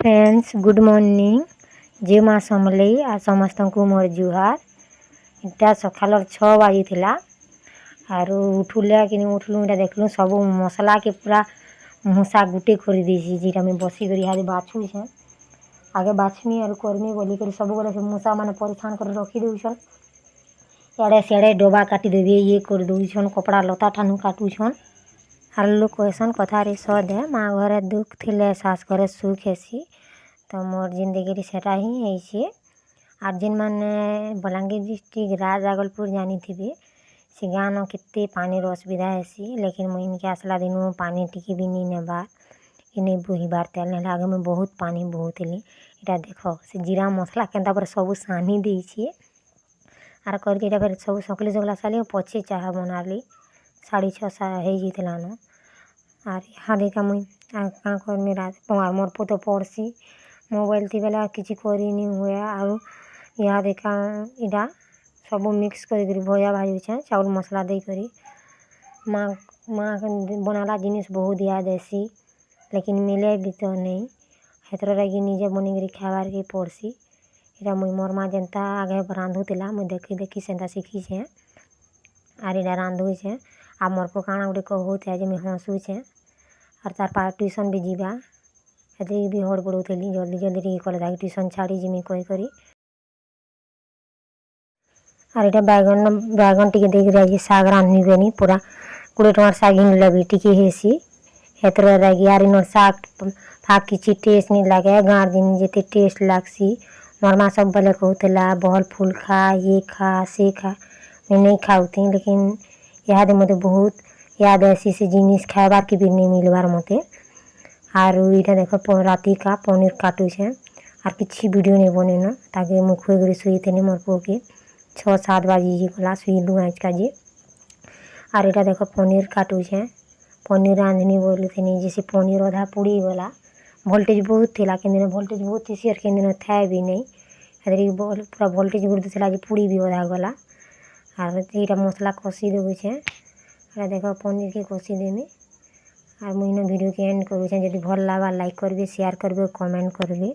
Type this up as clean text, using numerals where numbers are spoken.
Friends good morning जे माँ समलेई आ समस्त को मोर जुहार। इटा सकाल 6 बाजी आरु उठुले कि उठलु इटा देखलु सब मसला के पूरा मूसा गुटे कर देसी जेटा मैं बसी कर यहाँ बाछू छे आगे बाछमी और करमी बोली कर सब गोटे मूसा मैंने परिछान कर रखी दौन इड़े सियाड़े डबा काटी देवी ये कर दौन कपड़ा लता ठानु काटुछन आर लोग कहसन कथारे सदे माँ घरे दुख थिले सास घरे सुख हेसी। तो मोर जिंदगी सेटा ही है। आर जिन मैंने बलांगीर डिस्ट्रिक्ट राज आगलपुर जानी थी से गाँव न केते पानी असुविधा हेसी, लेकिन मुझे इनके आसला दिन पानी टिकी भी नहीं नेबार इन्हें बोहीबार तेल ना आगे में बहुत पानी बहुत हेली। इटा देख से जीरा मसला केन्ता पर सब सानी देछी आर करके इटा फिर सब सकले सकला साली पछे चाह बनाली 6:30 हो जाता न। आर यहाँ देखा मुई क्या करमी रात मोर पुतो पढ़सी मोबाइल थी बेला किसी करी नहीं हुए आर यहाँ देखा इटा सब मिक्स कर भजा भाजुछे चाउल मसला दे करी माँ बनाला जिनिस बहुत याद आसी, लेकिन मिले भी तो नहीं हेतर लगी निजे बनी खाबार के पड़सी। इटा मुई मोर माँ जनता आगे रांधुला मुई देखी देखी सेंता शिखीछे आर इटा रांधुछे आ मोर पो काଣା गोटे कहूथे जे मुई हंसुछे आर तार पा ट्यूशन भी जीवा हेतु भी हड़बड़ौली जल्दी जल्दी टी कले ताकि ट्यूशन छाड़ी जिमी कही करी। आर इटा बैगन टिके देख साग रांधनी बेनी पूरा 20 टंकार साग हिंगले भी टिके हेसी हेतर लगी आर इन साग फाग किसी टेस्ट नहीं लगे गाँव दिन जेते टेस्ट लागसी। मोर माँ सब बेले कहूला बहल फूल खा ये खा से खा मैं नहीं खाऊथी, लेकिन याद मते बहुत याद ऐसी से जिनिस खाबार के भी नहीं मिलबार मते। आर इटा देख राति का पनीर काटू छे आर किसी वीडियो नहीं बने न ताकि मुझे खुए कर शुईते नहीं मोर पो के 6-7 बाजी गला शुईलु आज का जे। आर इटा देख पनीर काटू छे पनीर रांधनी बोली थे जैसे पनीर अधा पुड़ी गला वोल्टेज बहुत थी कि वोल्टेज बहुत थी और दिन था भी नहीं पूरा वोल्टेज गुड़ देला पुड़ी भी अधा गला। आर इटा मसला कषी देवे छे देख पनीर के कषी देमी आर मुझे वीडियो के एंड करूँ जब भल लगा लाइक करेंगे शेयर करेंगे कमेंट करेंगे।